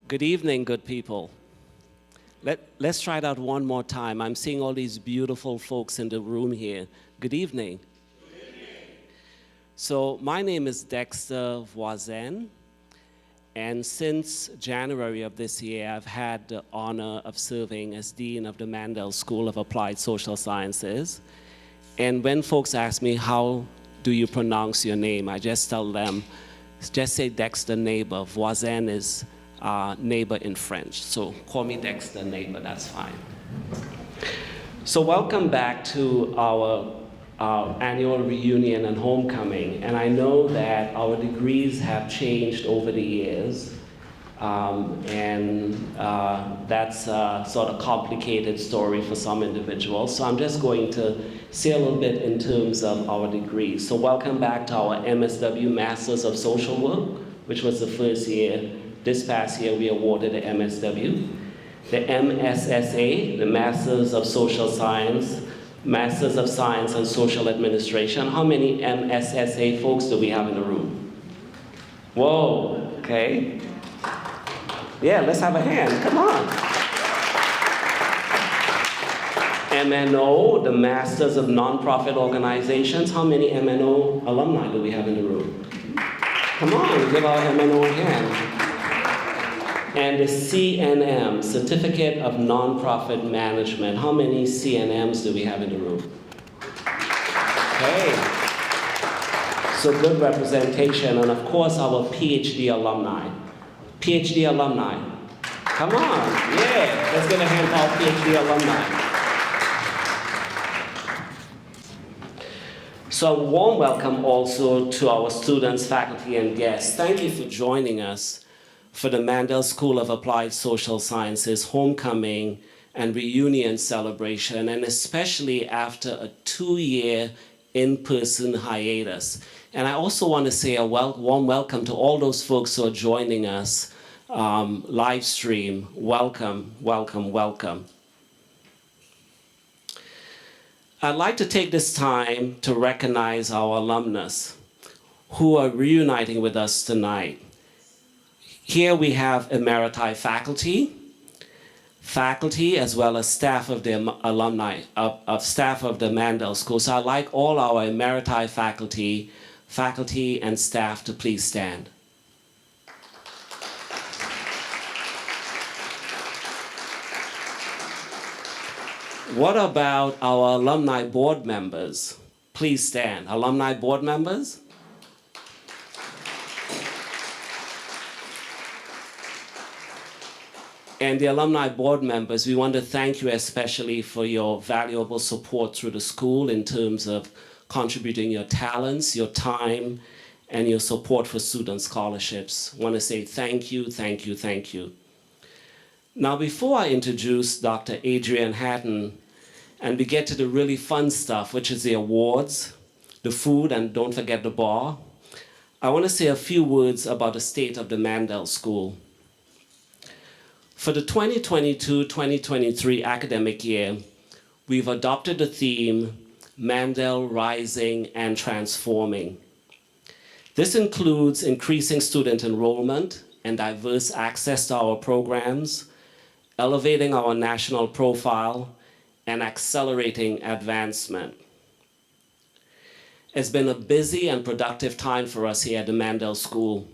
Good evening, good people. Let's try it out one more time. I'm seeing all these beautiful folks in the room here. Good evening. Good evening. So my name is Dexter Voisin, and since January of this year, I've had the honor of serving as Dean of the Mandel School of Applied Social Sciences. And when folks ask me, how do you pronounce your name? I just tell them, just say Dexter neighbor. Voisin is neighbor in French. So call me Dexter neighbor, that's fine. So welcome back to our annual reunion and homecoming. And I know that our degrees have changed over the years. That's a sort of complicated story for some individuals. So I'm just going to say a little bit in terms of our degrees. So welcome back to our MSW Masters of Social Work, which was the first year. This past year, we awarded the MSW. The MSSA, the Masters of Social Science, Masters of Science and Social Administration. How many MSSA folks do we have in the room? Whoa, okay. Yeah, let's have a hand, come on. MNO, the Masters of Nonprofit Organizations. How many MNO alumni do we have in the room? Come on, give our MNO a hand. And the CNM, Certificate of Nonprofit Management. How many CNMs do we have in the room? Okay. So good representation, and of course our PhD alumni. PhD alumni. Come on, yeah. Let's give a hand for our PhD alumni. So a warm welcome also to our students, faculty, and guests. Thank you for joining us for the Mandel School of Applied Social Sciences homecoming and reunion celebration, and especially after a 2-year in-person hiatus. And I also want to say a warm welcome to all those folks who are joining us live stream. Welcome, welcome, welcome. I'd like to take this time to recognize our alumnus who are reuniting with us tonight. Here we have emeriti faculty as well as staff of the alumni, staff of the Mandel School. So I'd like all our emeriti faculty and staff to please stand. What about our alumni board members? Please stand. Alumni board members? And the alumni board members, we want to thank you especially for your valuable support through the school in terms of contributing your talents, your time, and your support for student scholarships. I want to say thank you, thank you, thank you. Now, before I introduce Dr. Adrian Hatton, and we get to the really fun stuff, which is the awards, the food, and don't forget the bar, I want to say a few words about the state of the Mandel School. For the 2022-2023 academic year, we've adopted the theme, Mandel Rising and Transforming. This includes increasing student enrollment and diverse access to our programs, elevating our national profile, and accelerating advancement. It's been a busy and productive time for us here at the Mandel School.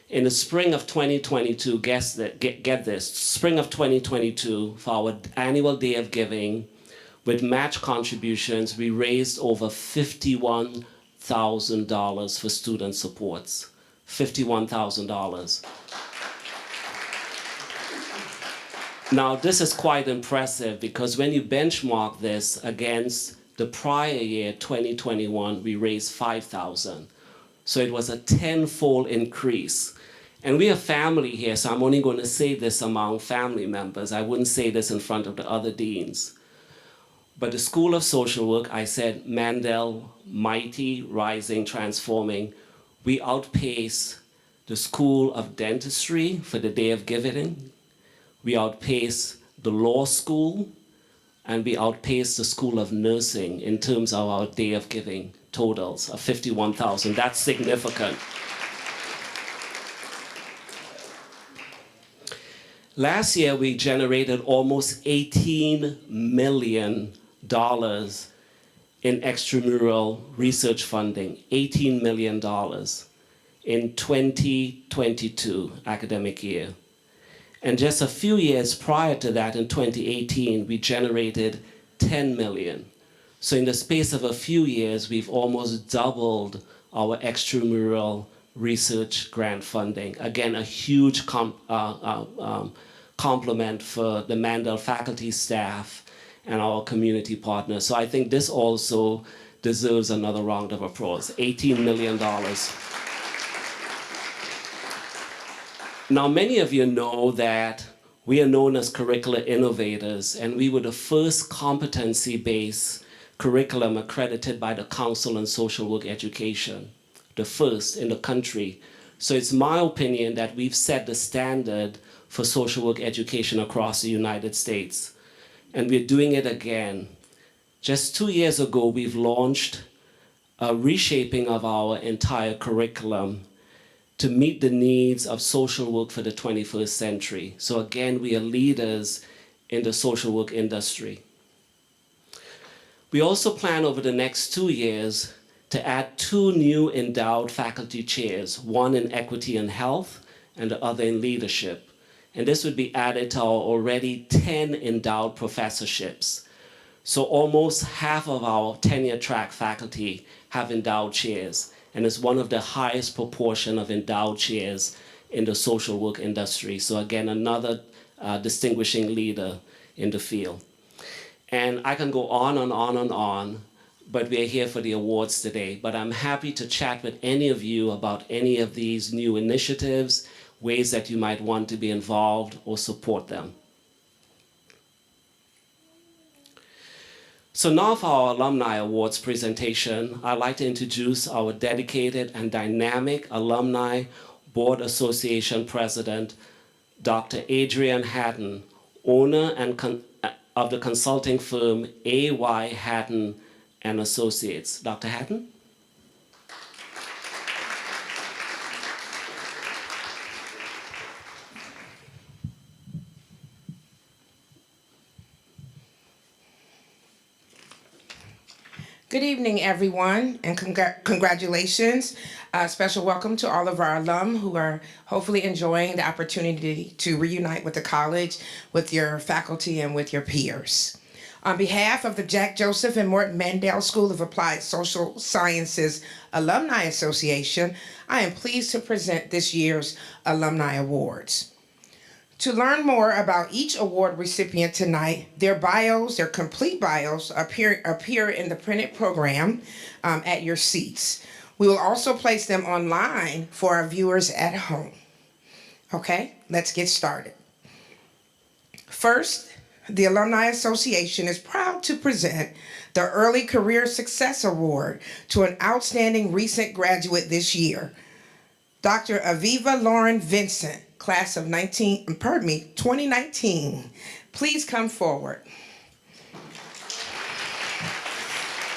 In the spring of 2022, get this, spring of 2022, for our annual Day of Giving, with match contributions, we raised over $51,000 for student supports. $51,000. Now, this is quite impressive because when you benchmark this against the prior year, 2021, we raised $5,000. So it was a 10-fold increase. And we are family here, so I'm only going to say this among family members. I wouldn't say this in front of the other deans. But the School of Social Work, I said, Mandel, mighty, rising, transforming. We outpace the School of Dentistry for the Day of Giving. We outpace the law school, and we outpace the School of Nursing in terms of our Day of Giving totals of 51,000. That's significant. Last year, we generated almost $18 million in extramural research funding, $18 million in 2022 academic year. And just a few years prior to that, in 2018, we generated 10 million. So in the space of a few years, we've almost doubled our extramural research grant funding. Again, a huge compliment for the Mandel faculty, staff, and our community partners. So I think this also deserves another round of applause, $18 million. Now, many of you know that we are known as curricular innovators, and we were the first competency-based curriculum accredited by the Council on Social Work Education, the first in the country. So it's my opinion that we've set the standard for social work education across the United States. And we're doing it again. Just 2 years ago, we've launched a reshaping of our entire curriculum to meet the needs of social work for the 21st century. So again, we are leaders in the social work industry. We also plan over the next 2 years to add 2 new endowed faculty chairs, one in equity and health and the other in leadership. And this would be added to our already 10 endowed professorships. So almost half of our tenure track faculty have endowed chairs, and it's one of the highest proportion of endowed chairs in the social work industry. So again, another distinguishing leader in the field. And I can go on and on and on, but we're here for the awards today. But I'm happy to chat with any of you about any of these new initiatives, ways that you might want to be involved or support them. So now for our Alumni Awards presentation, I'd like to introduce our dedicated and dynamic Alumni Board Association President, Dr. Adrian Hatton, owner and of the consulting firm A.Y. Hatton and Associates. Dr. Hatton? Good evening, everyone, and congratulations. Special welcome to all of our alum who are hopefully enjoying the opportunity to reunite with the college, with your faculty, and with your peers. On behalf of the Jack Joseph and Morton Mandel School of Applied Social Sciences Alumni Association, I am pleased to present this year's Alumni Awards. To learn more about each award recipient tonight, their bios, their complete bios, appear in the printed program at your seats. We will also place them online for our viewers at home. Okay, let's get started. First, the Alumni Association is proud to present the Early Career Success Award to an outstanding recent graduate this year, Dr. Aviva Lauren Vincent, class of 2019. Please come forward.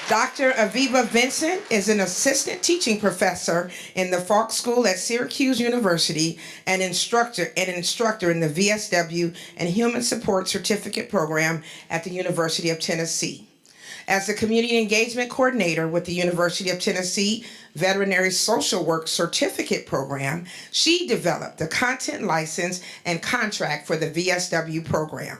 Dr. Aviva Vincent is an assistant teaching professor in the Falk School at Syracuse University and instructor in the VSW and Human Support Certificate Program at the University of Tennessee. As the Community Engagement Coordinator with the University of Tennessee Veterinary Social Work Certificate Program, she developed the content license and contract for the VSW program.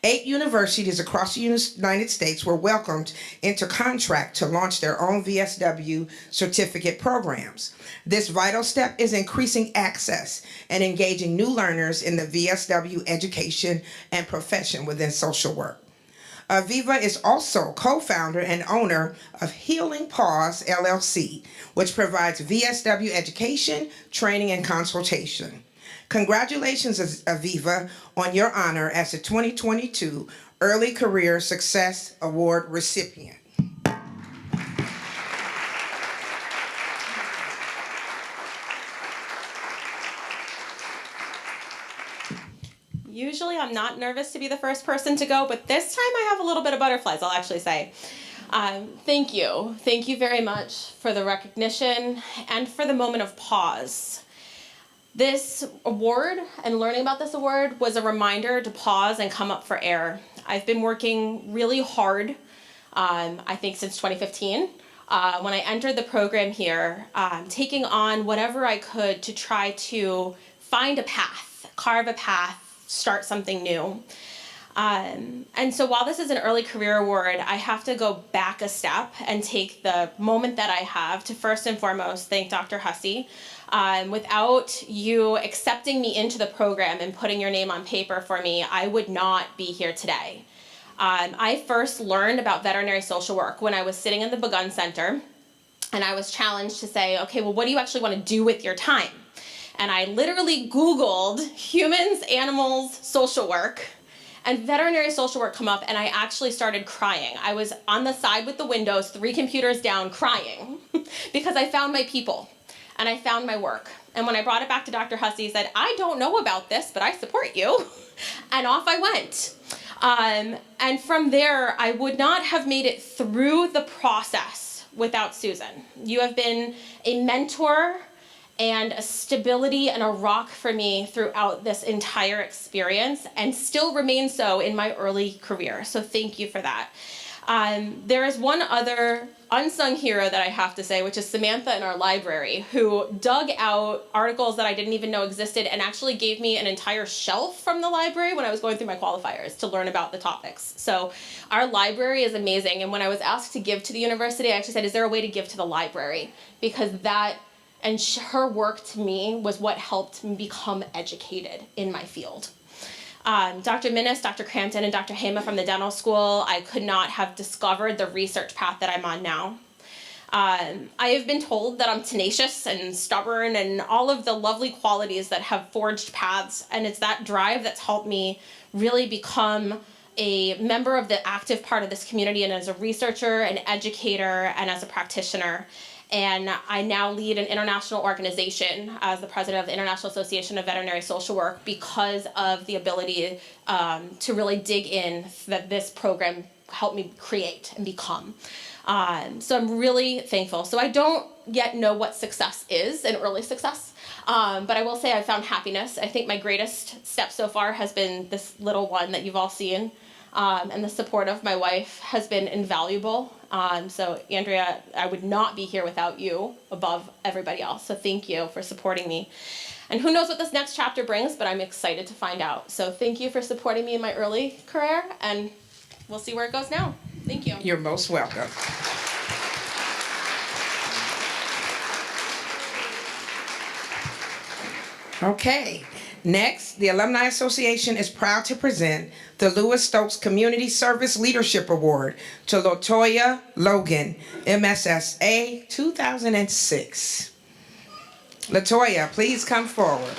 8 universities across the United States were welcomed into contract to launch their own VSW certificate programs. This vital step is increasing access and engaging new learners in the VSW education and profession within social work. Aviva is also co-founder and owner of Healing Paws, LLC, which provides VSW education, training, and consultation. Congratulations, Aviva, on your honor as the 2022 Early Career Success Award recipient. Usually I'm not nervous to be the first person to go, but this time I have a little bit of butterflies, I'll actually say. Thank you. Thank you very much for the recognition and for the moment of pause. This award and learning about this award was a reminder to pause and come up for air. I've been working really hard, I think since 2015. When I entered the program here, taking on whatever I could to try to find a path, carve a path, start something new. And so while this is an early career award, I have to go back a step and take the moment that I have to first and foremost thank Dr. Hussey. Without you accepting me into the program and putting your name on paper for me, I would not be here today. I first learned about veterinary social work when I was sitting in the Begun Center, and I was challenged to say, okay, well, what do you actually want to do with your time? And I literally Googled humans, animals, social work, and veterinary social work come up, and I actually started crying. I was on the side with the windows, 3 computers down, crying because I found my people and I found my work. And when I brought it back to Dr. Hussey, he said, I don't know about this, but I support you. And off I went. And from there, I would not have made it through the process without Susan. You have been a mentor and a stability and a rock for me throughout this entire experience, and still remain so in my early career. So thank you for that. There is one other unsung hero that I have to say, which is Samantha in our library, who dug out articles that I didn't even know existed and actually gave me an entire shelf from the library when I was going through my qualifiers to learn about the topics. So our library is amazing. And when I was asked to give to the university, I actually said, is there a way to give to the library? Because that and her work to me was what helped me become educated in my field. Dr. Minnis, Dr. Crampton, and Dr. Hema from the dental school, I could not have discovered the research path that I'm on now. I have been told that I'm tenacious and stubborn and all of the lovely qualities that have forged paths, and it's that drive that's helped me really become a member of the active part of this community, and as a researcher, an educator, and as a practitioner. And I now lead an international organization as the president of the International Association of Veterinary Social Work because of the ability to really dig in that this program helped me create and become. So I'm really thankful. So I don't yet know what success is, an early success, but I will say I found happiness. I think my greatest step so far has been this little one that you've all seen, and the support of my wife has been invaluable. So Andrea, I would not be here without you above everybody else. So thank you for supporting me. And who knows what this next chapter brings, but I'm excited to find out. So thank you for supporting me in my early career, and we'll see where it goes now. Thank you. You're most welcome. Okay. Next, the Alumni Association is proud to present the Lewis Stokes Community Service Leadership Award to LaToya Logan, MSSA 2006. LaToya, please come forward.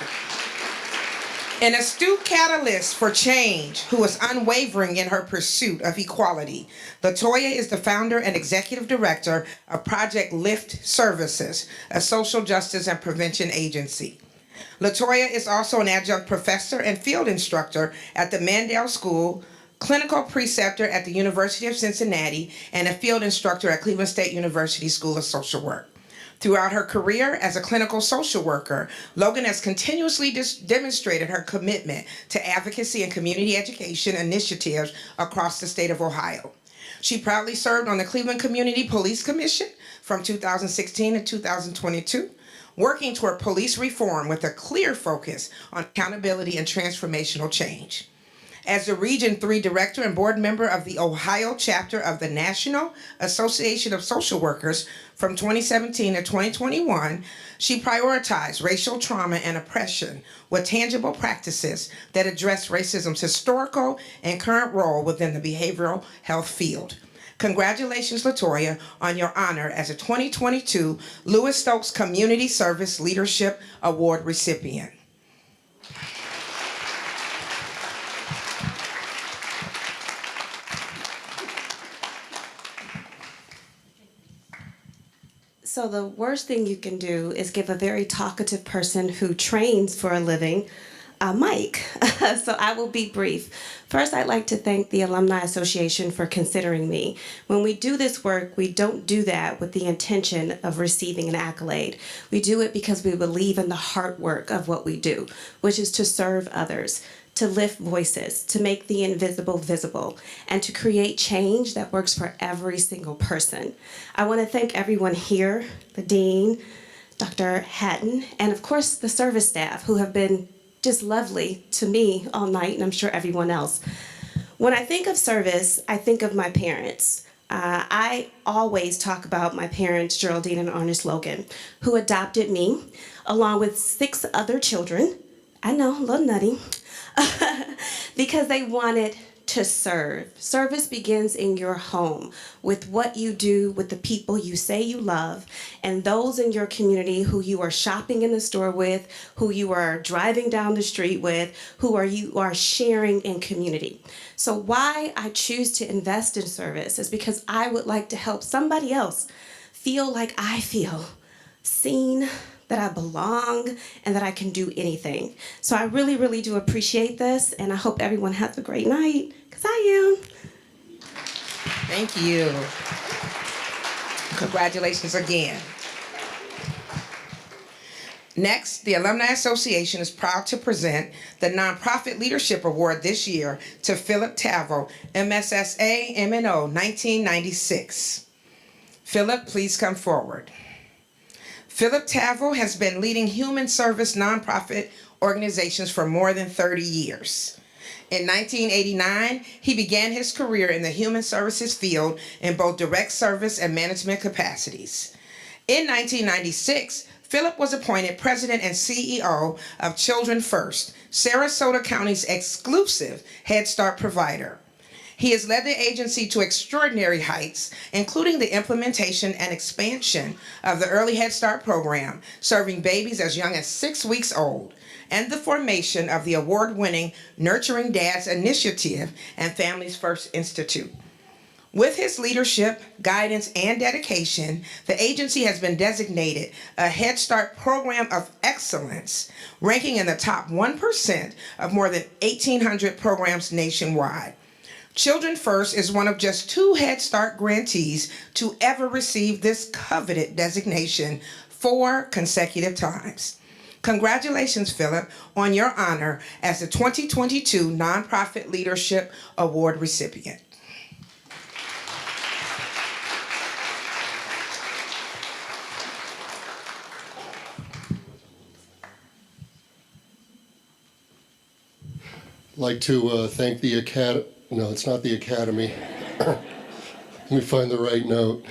An astute catalyst for change who is unwavering in her pursuit of equality, LaToya is the founder and executive director of Project Lift Services, a social justice and prevention agency. LaToya is also an adjunct professor and field instructor at the Mandel School, clinical preceptor at the University of Cincinnati, and a field instructor at Cleveland State University School of Social Work. Throughout her career as a clinical social worker, Logan has continuously demonstrated her commitment to advocacy and community education initiatives across the state of Ohio. She proudly served on the Cleveland Community Police Commission from 2016 to 2022, working toward police reform with a clear focus on accountability and transformational change. As the Region 3 Director and Board Member of the Ohio chapter of the National Association of Social Workers from 2017 to 2021, she prioritized racial trauma and oppression with tangible practices that address racism's historical and current role within the behavioral health field. Congratulations, LaToya, on your honor as a 2022 Lewis Stokes Community Service Leadership Award recipient. So the worst thing you can do is give a very talkative person who trains for a living mic, so I will be brief. First, I'd like to thank the Alumni Association for considering me. When we do this work, we don't do that with the intention of receiving an accolade. We do it because we believe in the hard work of what we do, which is to serve others, to lift voices, to make the invisible visible, and to create change that works for every single person. I want to thank everyone here, the Dean, Dr. Hatton, and of course the service staff who have been just lovely to me all night, and I'm sure everyone else. When I think of service, I think of my parents. I always talk about my parents, Geraldine and Ernest Logan, who adopted me along with 6 other children. I know, a little nutty. Because they wanted to serve. Service begins in your home with what you do with the people you say you love and those in your community who you are shopping in the store with, who you are driving down the street with, you are sharing in community. So why I choose to invest in service is because I would like to help somebody else feel like I feel, seen, that I belong, and that I can do anything. So I really, really do appreciate this, and I hope everyone has a great night, because I am. Thank you. Congratulations again. Next, the Alumni Association is proud to present the Nonprofit Leadership Award this year to Philip Tavill, MSSA MNO 1996. Philip, please come forward. Philip Tavill has been leading human service nonprofit organizations for more than 30 years. In 1989, he began his career in the human services field in both direct service and management capacities. In 1996, Philip was appointed president and CEO of Children First, Sarasota County's exclusive Head Start provider. He has led the agency to extraordinary heights, including the implementation and expansion of the Early Head Start program, serving babies as young as 6 weeks old, and the formation of the award-winning Nurturing Dads Initiative and Families First Institute. With his leadership, guidance, and dedication, the agency has been designated a Head Start Program of Excellence, ranking in the top 1% of more than 1,800 programs nationwide. Children First is one of just 2 Head Start grantees to ever receive this coveted designation 4 consecutive times. Congratulations, Philip, on your honor as the 2022 Nonprofit Leadership Award recipient. I'd like to thank the Academy. No, it's not the Academy. Let me find the right note.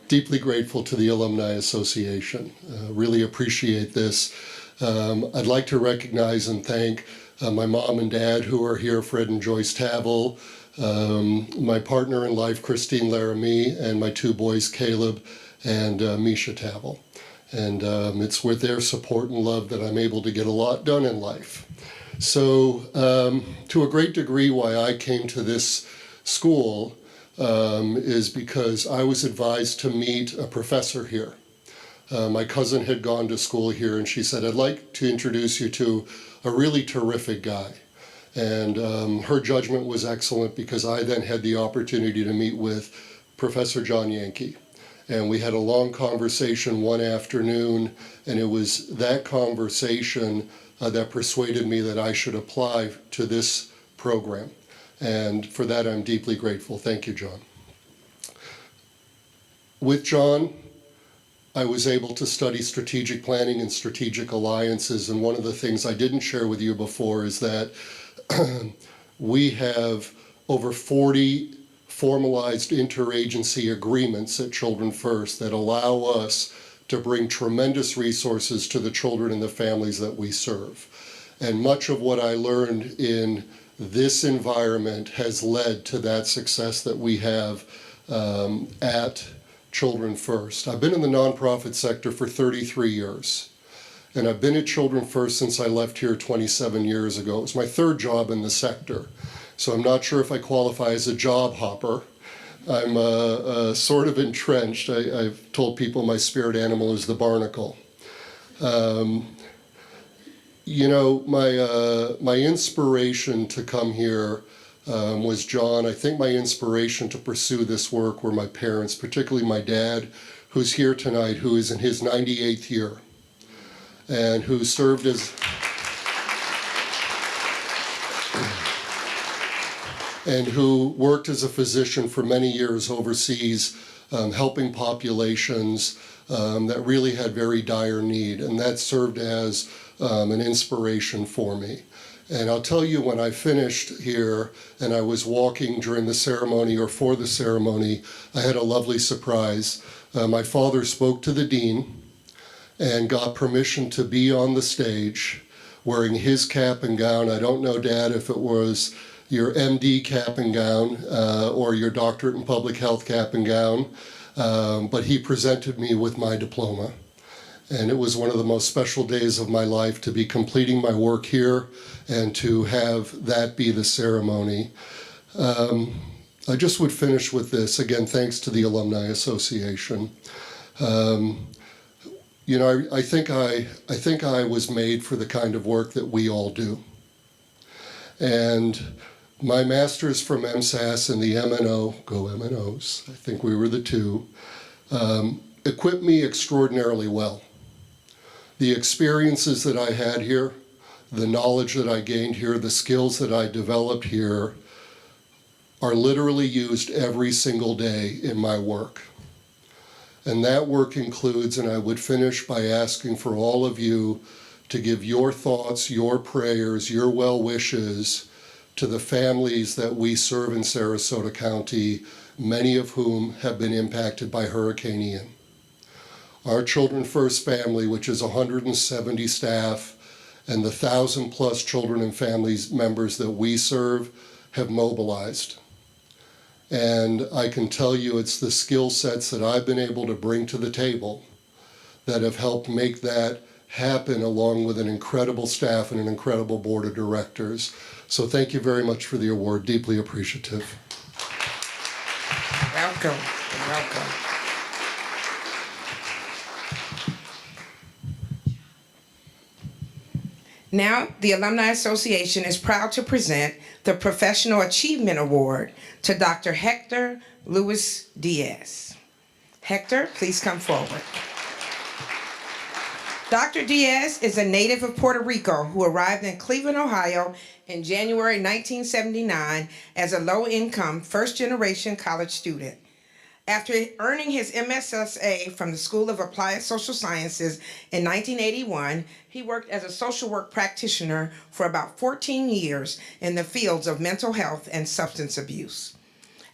Deeply grateful to the Alumni Association. Really appreciate this. I'd like to recognize and thank my mom and dad who are here, Fred and Joyce Tavill, my partner in life, Christine Laramie, and my 2 boys, Caleb and Misha Tavill. And it's with their support and love that I'm able to get a lot done in life. So to a great degree, why I came to this school is because I was advised to meet a professor here. My cousin had gone to school here, and she said, I'd like to introduce you to a really terrific guy. And her judgment was excellent because I then had the opportunity to meet with Professor John Yankee. And we had a long conversation one afternoon, and it was that conversation that persuaded me that I should apply to this program. And for that, I'm deeply grateful. Thank you, John. With John, I was able to study strategic planning and strategic alliances. And one of the things I didn't share with you before is that we have over 40 formalized interagency agreements at Children First that allow us to bring tremendous resources to the children and the families that we serve. And much of what I learned in this environment has led to that success that we have at Children First. I've been in the nonprofit sector for 33 years, and I've been at Children First since I left here 27 years ago. It was my 3rd job in the sector, so I'm not sure if I qualify as a job hopper. I'm sort of entrenched. I've told people my spirit animal is the barnacle. You know, my inspiration to come here was John. I think my inspiration to pursue this work were my parents, particularly my dad, who's here tonight, who is in his 98th year, and who served as and who worked as a physician for many years overseas, helping populations that really had very dire need, and that served as an inspiration for me. And I'll tell you, when I finished here and I was walking during the ceremony or for the ceremony, I had a lovely surprise. My father spoke to the dean and got permission to be on the stage wearing his cap and gown. I don't know, Dad, if it was your MD cap and gown or your doctorate in public health cap and gown, but he presented me with my diploma. And it was one of the most special days of my life to be completing my work here and to have that be the ceremony. I just would finish with this. Again, thanks to the Alumni Association. You know, I think I was made for the kind of work that we all do. And my master's from MSAS and the MNO, go MNOs, I think we were the two, equipped me extraordinarily well. The experiences that I had here, the knowledge that I gained here, the skills that I developed here are literally used every single day in my work. And that work includes, and I would finish by asking for all of you to give your thoughts, your prayers, your well wishes to the families that we serve in Sarasota County, many of whom have been impacted by Hurricane Ian. Our Children First family, which is 170 staff, and the 1,000+ children and families members that we serve have mobilized. And I can tell you it's the skill sets that I've been able to bring to the table that have helped make that happen, along with an incredible staff and an incredible board of directors. So thank you very much for the award. Deeply appreciative. Welcome. Welcome. Now, the Alumni Association is proud to present the Professional Achievement Award to Dr. Héctor Luis Díaz. Héctor, please come forward. Dr. Díaz is a native of Puerto Rico who arrived in Cleveland, Ohio in January 1979 as a low-income, first-generation college student. After earning his MSSA from the School of Applied Social Sciences in 1981, he worked as a social work practitioner for about 14 years in the fields of mental health and substance abuse.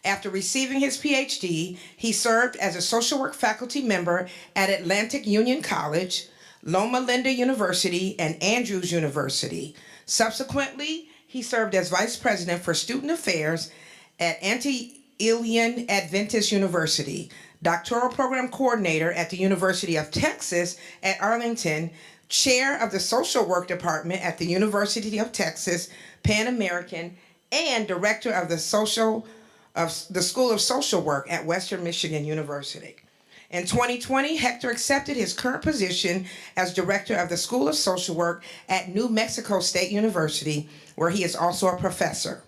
After receiving his PhD, he served as a social work faculty member at Atlantic Union College, Loma Linda University, and Andrews University. Subsequently, he served as vice president for student affairs at Antiochian Adventist University, doctoral program coordinator at the University of Texas at Arlington, chair of the social work department at the University of Texas, Pan American, and director of the School of Social Work at Western Michigan University. In 2020, Héctor accepted his current position as director of the School of Social Work at New Mexico State University, where he is also a professor.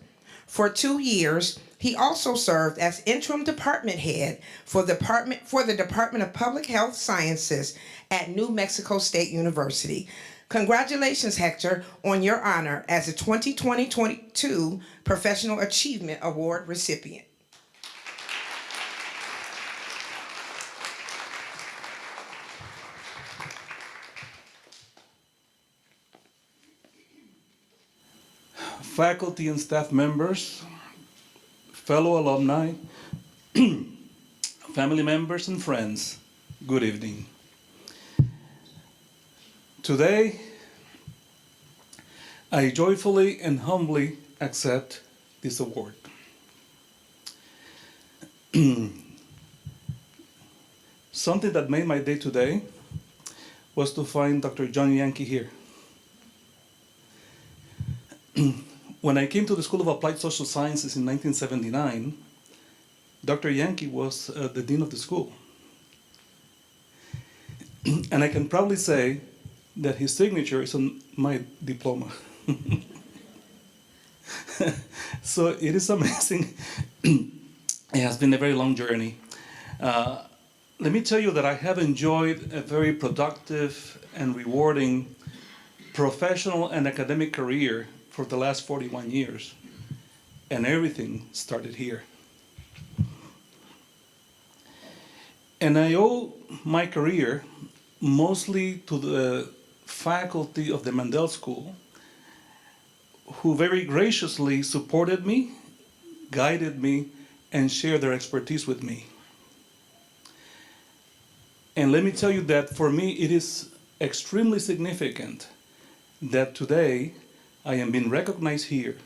For 2 years, he also served as interim department head for the Department of Public Health Sciences at New Mexico State University. Congratulations, Héctor, on your honor as a 2020-22 Professional Achievement Award recipient. Faculty and staff members, fellow alumni, family members and friends, good evening. Today, I joyfully and humbly accept this award. Something that made my day today was to find Dr. John Yankee here. When I came to the School of Applied Social Sciences in 1979, Dr. Yankee was the dean of the school. And I can proudly say that his signature is on my diploma. So it is amazing. It has been a very long journey. Let me tell you that I have enjoyed a very productive and rewarding professional and academic career for the last 41 years. And everything started here. And I owe my career mostly to the faculty of the Mandel School, who very graciously supported me, guided me, and shared their expertise with me. And let me tell you that for me, it is extremely significant that today I am being recognized here,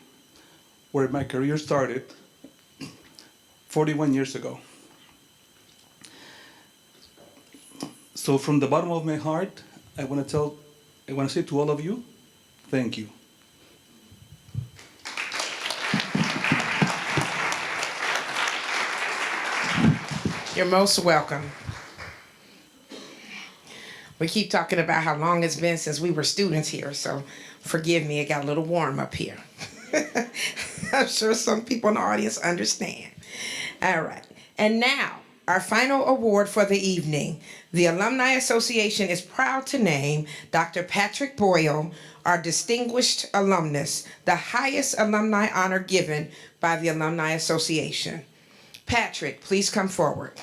where my career started 41 years ago. So from the bottom of my heart, I want to say to all of you, thank you. You're most welcome. We keep talking about how long it's been since we were students here, so forgive me, it got a little warm up here. I'm sure some people in the audience understand. All right. And now, our final award for the evening. The Alumni Association is proud to name Dr. Patrick Boyle, our distinguished alumnus, the highest alumni honor given by the Alumni Association. Patrick, please come forward.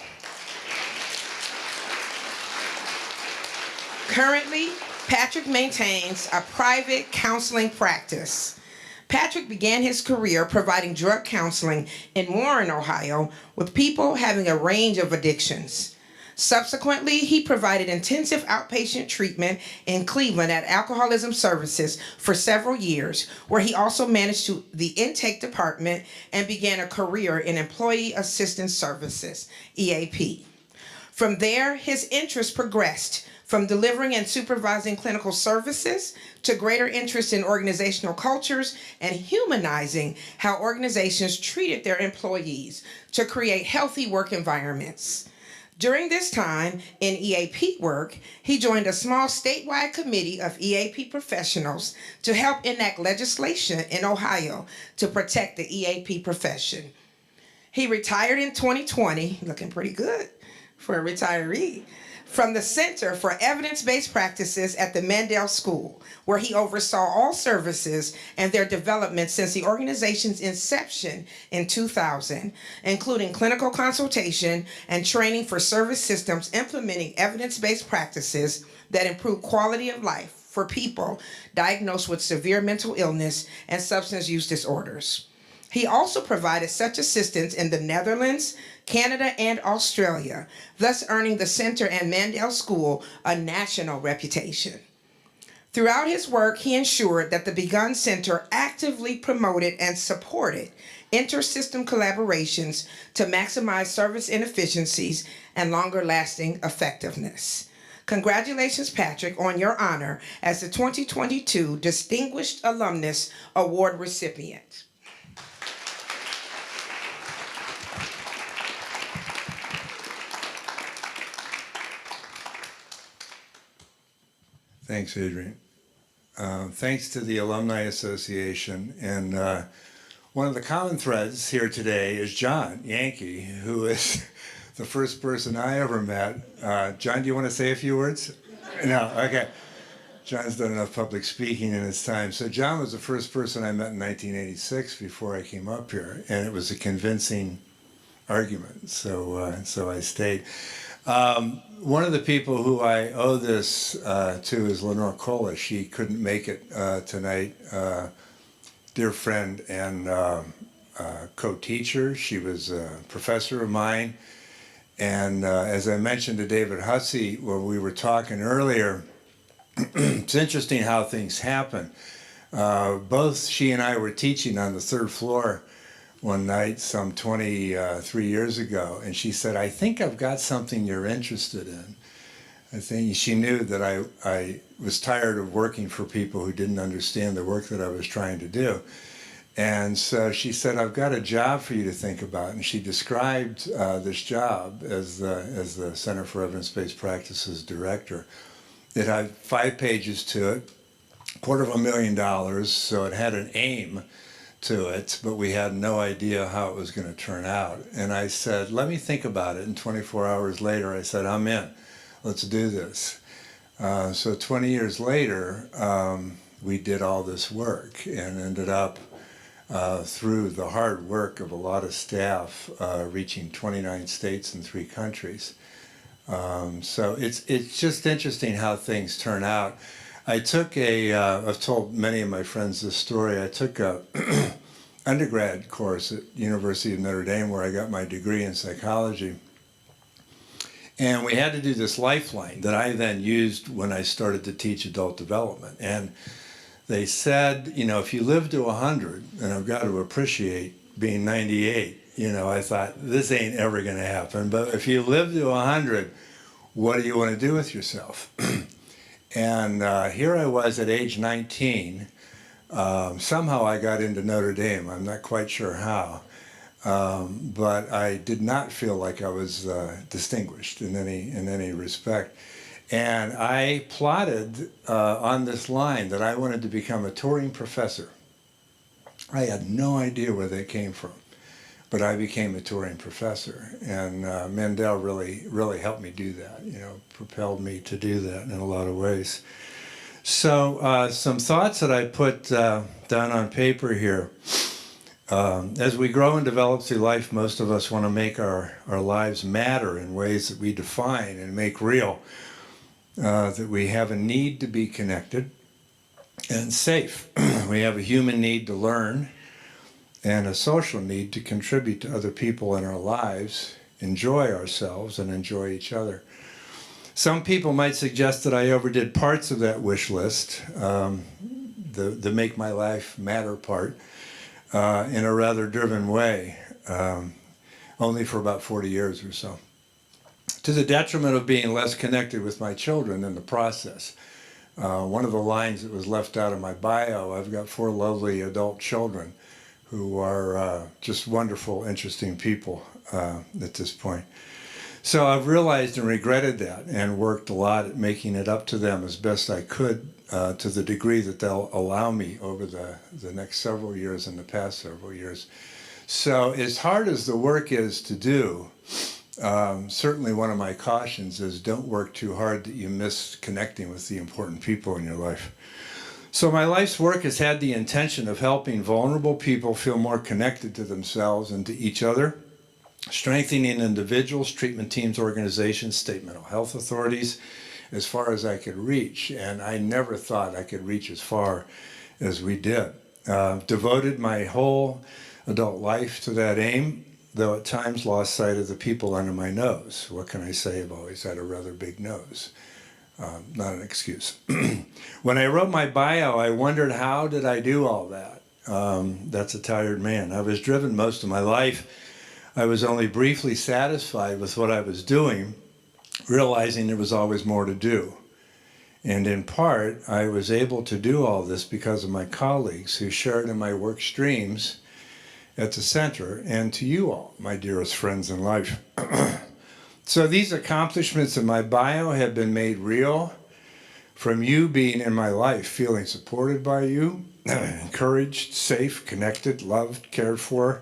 Currently, Patrick maintains a private counseling practice. Patrick began his career providing drug counseling in Warren, Ohio, with people having a range of addictions. Subsequently, he provided intensive outpatient treatment in Cleveland at Alcoholism Services for several years, where he also managed the intake department and began a career in Employee Assistance Services, EAP. From there, his interest progressed from delivering and supervising clinical services to greater interest in organizational cultures and humanizing how organizations treated their employees to create healthy work environments. During this time in EAP work, he joined a small statewide committee of EAP professionals to help enact legislation in Ohio to protect the EAP profession. He retired in 2020, looking pretty good for a retiree, from the Center for Evidence-Based Practices at the Mandel School, where he oversaw all services and their development since the organization's inception in 2000, including clinical consultation and training for service systems implementing evidence-based practices that improve quality of life for people diagnosed with severe mental illness and substance use disorders. He also provided such assistance in the Netherlands, Canada, and Australia, thus earning the Center and Mandel School a national reputation. Throughout his work, he ensured that the Begun Center actively promoted and supported inter-system collaborations to maximize service inefficiencies and longer-lasting effectiveness. Congratulations, Patrick, on your honor as the 2022 Distinguished Alumnus Award recipient. Thanks, Adrian. Thanks to the Alumni Association. And one of the common threads here today is John Yankee, who is the first person I ever met. John, do you want to say a few words? No, okay. John's done enough public speaking in his time. So John was the first person I met in 1986 before I came up here, and it was a convincing argument. So I stayed. One of the people who I owe this to is Lenore Cola. She couldn't make it tonight. Dear friend and co-teacher. She was a professor of mine. And as I mentioned to David Hussey when we were talking earlier, it's interesting how things happen. Both she and I were teaching on the third floor one night some 23 years ago, and she said, I think I've got something you're interested in. I think she knew that I was tired of working for people who didn't understand the work that I was trying to do. And so she said, I've got a job for you to think about. And she described this job as the Center for Evidence-Based Practices Director. It had 5 pages to it, $250,000, so it had an aim to it, but we had no idea how it was going to turn out. And I said, let me think about it. And 24 hours later, I said, I'm in. Let's do this. So 20 years later, we did all this work and ended up, through the hard work of a lot of staff, reaching 29 states and 3 countries. So it's just interesting how things turn out. I took I've told many of my friends this story. I took a undergrad course at University of Notre Dame where I got my degree in psychology. And we had to do this lifeline that I then used when I started to teach adult development. And they said, you know, if you live to 100, and I've got to appreciate being 98, you know, I thought, this ain't ever going to happen. But if you live to 100, what do you want to do with yourself? And here I was at age 19. Somehow I got into Notre Dame. I'm not quite sure how. But I did not feel like I was distinguished in any respect. And I plotted on this line that I wanted to become a touring professor. I had no idea where that came from, but I became a touring professor. And Mandel really helped me do that, you know, propelled me to do that in a lot of ways. So some thoughts that I put down on paper here. As we grow and develop through life, most of us want to make our lives matter in ways that we define and make real. That we have a need to be connected and safe. We have a human need to learn and a social need to contribute to other people in our lives, enjoy ourselves, and enjoy each other. Some people might suggest that I overdid parts of that wish list, the make my life matter part, in a rather driven way, only for about 40 years or so, to the detriment of being less connected with my children in the process. One of the lines that was left out of my bio, I've got 4 lovely adult children who are just wonderful, interesting people at this point. So I've realized and regretted that and worked a lot at making it up to them as best I could, to the degree that they'll allow me over the next several years and the past several years. So as hard as the work is to do, certainly one of my cautions is don't work too hard that you miss connecting with the important people in your life. So my life's work has had the intention of helping vulnerable people feel more connected to themselves and to each other, strengthening individuals, treatment teams, organizations, state mental health authorities, as far as I could reach. And I never thought I could reach as far as we did. Devoted my whole adult life to that aim, though at times lost sight of the people under my nose. What can I say? I've always had a rather big nose. Not an excuse. When I wrote my bio, I wondered, how did I do all that? That's a tired man. I was driven most of my life. I was only briefly satisfied with what I was doing, realizing there was always more to do. And in part, I was able to do all this because of my colleagues who shared in my work streams at the center, and to you all, my dearest friends in life. So these accomplishments in my bio have been made real from you being in my life, feeling supported by you, encouraged, safe, connected, loved, cared for.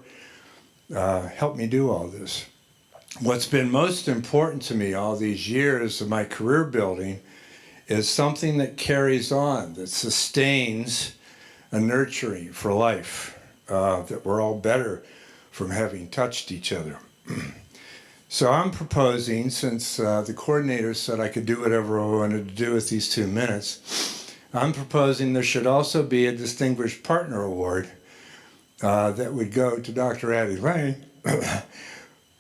Helped me do all this. What's been most important to me all these years of my career building is something that carries on, that sustains a nurturing for life, that we're all better from having touched each other. So I'm proposing, since the coordinator said I could do whatever I wanted to do with these 2 minutes, I'm proposing there should also be a Distinguished Partner Award that would go to Dr. Addie Lane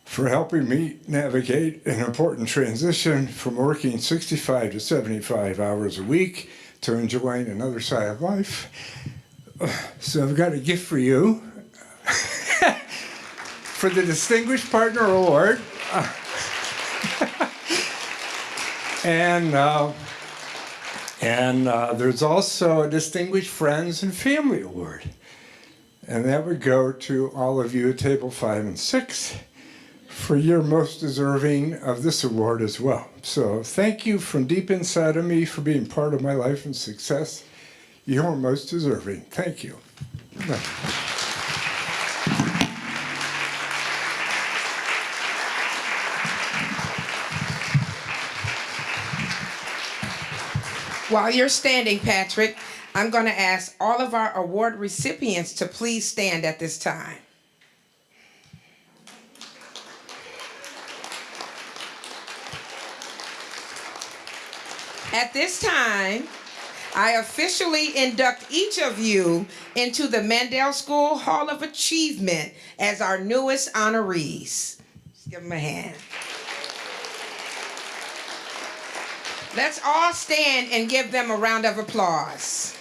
for helping me navigate an important transition from working 65 to 75 hours a week to enjoying another side of life. So I've got a gift for you for the Distinguished Partner Award. And there's also a Distinguished Friends and Family Award. And that would go to all of you at table 5 and 6 for you're most deserving of this award as well. So thank you from deep inside of me for being part of my life and success. You're most deserving. Thank you. While you're standing, Patrick, I'm going to ask all of our award recipients to please stand at this time. At this time, I officially induct each of you into the Mandel School Hall of Achievement as our newest honorees. Let's give them a hand. Let's all stand and give them a round of applause.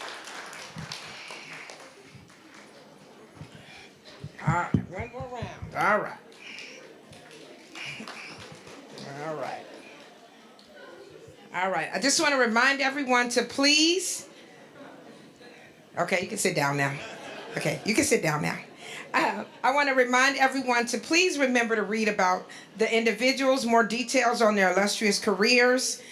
All right, one more round. All right. All right. All right. I just want to remind everyone to please. Okay, you can sit down now. Okay, you can sit down now. I want to remind everyone to please remember to read about the individuals, more details on their illustrious careers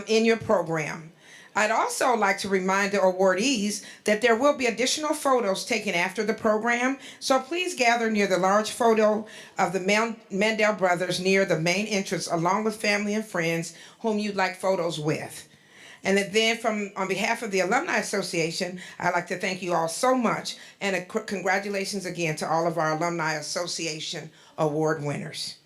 in your program. I'd also like to remind the awardees that there will be additional photos taken after the program, so please gather near the large photo of the Mandel brothers near the main entrance along with family and friends whom you'd like photos with. And then on behalf of the Alumni Association, I'd like to thank you all so much, and congratulations again to all of our Alumni Association award winners.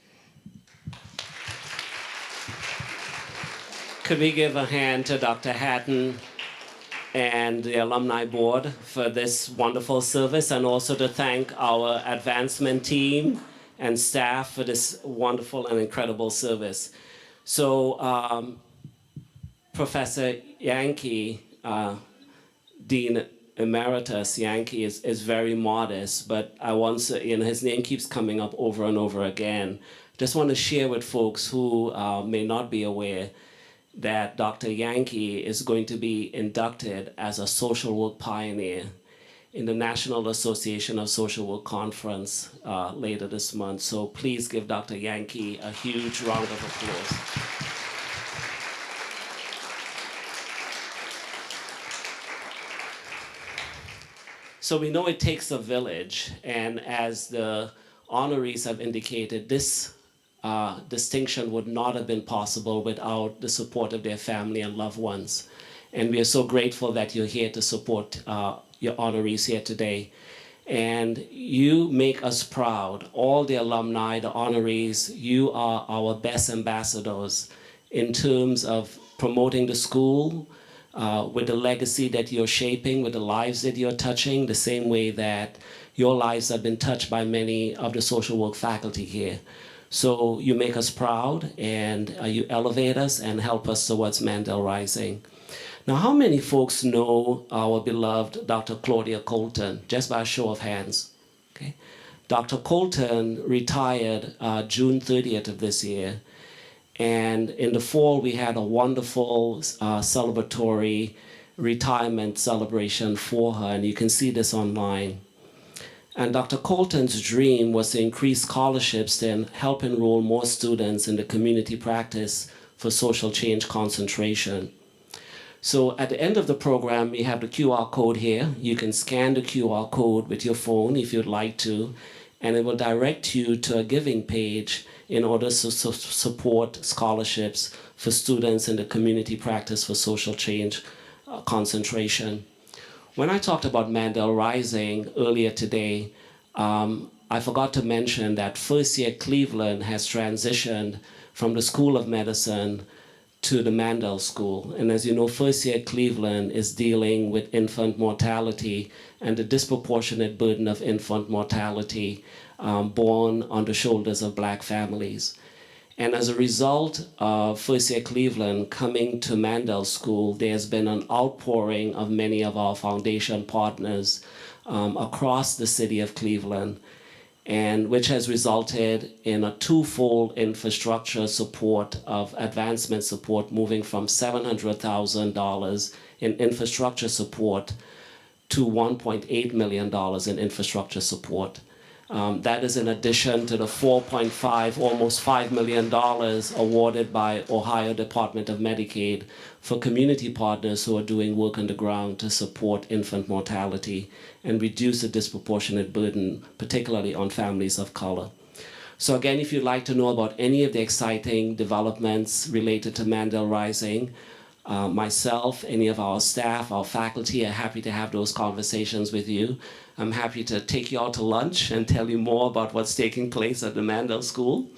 Could we give a hand to Dr. Hatton and the Alumni Board for this wonderful service, and also to thank our advancement team and staff for this wonderful and incredible service. So Professor Yankee, Dean Emeritus Yankee is very modest, but I want to, his name keeps coming up over and over again. Just want to share with folks who may not be aware that Dr. Yankee is going to be inducted as a social work pioneer in the National Association of Social Work Conference later this month. So please give Dr. Yankee a huge round of applause. So we know it takes a village, and as the honorees have indicated, this distinction would not have been possible without the support of their family and loved ones. And we are so grateful that you're here to support your honorees here today. And you make us proud, all the alumni, the honorees. You are our best ambassadors in terms of promoting the school, with the legacy that you're shaping, with the lives that you're touching, the same way that your lives have been touched by many of the social work faculty here. So you make us proud, and you elevate us and help us towards Mandel Rising. Now, how many folks know our beloved Dr. Claudia Colton, just by a show of hands? Okay. Dr. Colton retired June 30th of this year. And in the fall, we had a wonderful celebratory retirement celebration for her, and you can see this online. And Dr. Colton's dream was to increase scholarships and help enroll more students in the community practice for social change concentration. So at the end of the program, we have the QR code here. You can scan the QR code with your phone if you'd like to, and it will direct you to a giving page in order to support scholarships for students in the community practice for social change concentration. When I talked about Mandel Rising earlier today, I forgot to mention that first year Cleveland has transitioned from the School of Medicine to the Mandel School. And as you know, first year Cleveland is dealing with infant mortality and the disproportionate burden of infant mortality borne on the shoulders of Black families. And as a result of first year Cleveland coming to Mandel School, there's been an outpouring of many of our foundation partners across the city of Cleveland, and which has resulted in a twofold infrastructure support of advancement support, moving from $700,000 in infrastructure support to $1.8 million in infrastructure support. That is in addition to the $4.5, almost $5 million awarded by Ohio Department of Medicaid for community partners who are doing work on the ground to support infant mortality and reduce the disproportionate burden, particularly on families of color. So again, if you'd like to know about any of the exciting developments related to Mandel Rising, myself, any of our staff, our faculty are happy to have those conversations with you. I'm happy to take you out to lunch and tell you more about what's taking place at the Mandel School.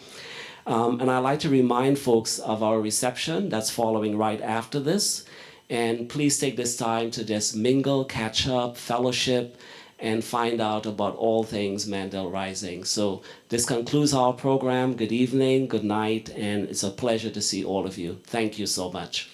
And I'd like to remind folks of our reception that's following right after this. And please take this time to just mingle, catch up, fellowship, and find out about all things Mandel Rising. So this concludes our program. Good evening, good night, and it's a pleasure to see all of you. Thank you so much.